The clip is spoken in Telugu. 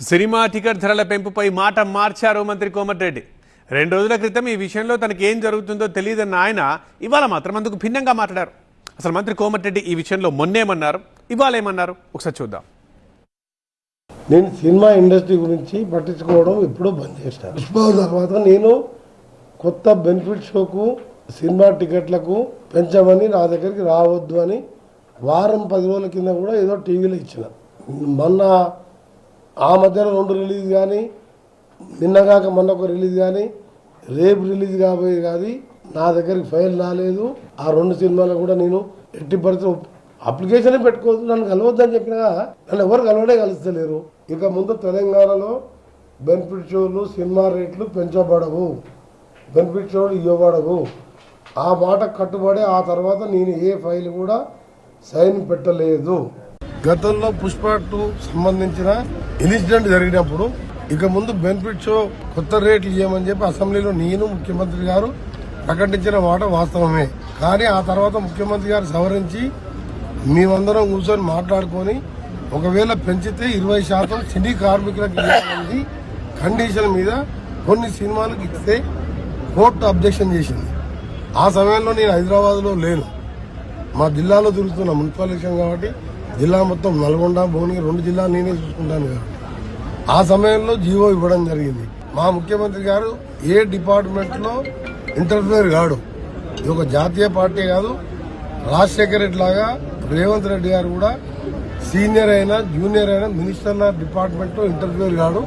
సినిమా టికెట్ ధరల పెంపుపై మాట మార్చారు మంత్రి కోమటిరెడ్డి. 2 రోజుల క్రితం ఈ విషయంలో తనకి ఏం జరుగుతుందో తెలియదన్న ఆయన ఇవాళ మాత్రం అందుకు భిన్నంగా మాట్లాడారు. అసలు మంత్రి కోమటిరెడ్డి ఈ విషయంలో మొన్నేమన్నారు, ఇవాళ ఏమన్నారు ఒకసారి చూద్దాం. నేను సినిమా ఇండస్ట్రీ గురించి పట్టించుకోవడం ఎప్పుడూ బంద్ చేశాను. పుష్ప తర్వాత నేను కొత్త బెనిఫిట్ షోకు సినిమా టికెట్లకు పెంచమని నా దగ్గరికి రావద్దు అని వారం 10 రోజుల కింద కూడా ఏదో టీవీలో ఇచ్చిన. మొన్న ఆ మధ్యలో 2 రిలీజ్ కానీ, నిన్నగాక మొన్న ఒక రిలీజ్ కానీ, రేపు రిలీజ్ కాబోయే కానీ నా దగ్గరికి ఫైల్ రాలేదు. ఆ 2 సినిమాలు కూడా నేను ఎట్టి పరిస్థితి అప్లికేషన్ పెట్టుకోవద్దు, నన్ను కలవద్దని చెప్పినా నన్ను ఎవరు కలవడే కలుస్తలేరు. ఇక ముందు తెలంగాణలో బెనిఫిట్ షోలు సినిమా రేట్లు పెంచబడవు, బెనిఫిట్ షోలు ఇవ్వబడవు. ఆ మాట కట్టుబడి ఆ తర్వాత నేను ఏ ఫైల్ కూడా సైన్ పెట్టలేదు. గతంలో పుష్ప 2 సంబంధించిన ఇన్సిడెంట్ జరిగినప్పుడు ఇక ముందు బెనిఫిట్ షో కొత్త రేట్లు ఇవ్వమని చెప్పి అసెంబ్లీలో నేను ముఖ్యమంత్రి గారు ప్రకటించిన మాట వాస్తవమే. కానీ ఆ తర్వాత ముఖ్యమంత్రి గారు సవరించి మేమందరం కూర్చొని మాట్లాడుకొని ఒకవేళ పెంచితే 20% సినీ కార్మికులకు ఇవ్వాలని కండిషన్ మీద కొన్ని సినిమాలకు ఇస్తే కోర్టు అబ్జెక్షన్ చేసింది. ఆ సమయంలో నేను హైదరాబాద్లో లేను, మా జిల్లాలో తిరుగుతున్నా. మున్సిపల్ ఎలక్షన్ కాబట్టి జిల్లా మొత్తం నల్గొండ, భువనగిరి 2 జిల్లాలు నేనే చూసుకుంటాను కాబట్టి ఆ సమయంలో జీవో ఇవ్వడం జరిగింది. మా ముఖ్యమంత్రి గారు ఏ డిపార్ట్మెంట్లో ఇంటర్ఫియర్ కాడు. ఇది ఒక జాతీయ పార్టీ కాదు. రాజశేఖర రెడ్డి లాగా రేవంత్ రెడ్డి గారు కూడా సీనియర్ అయినా జూనియర్ అయినా మినిస్టర్ల డిపార్ట్మెంట్లో ఇంటర్ఫియర్ కాడు.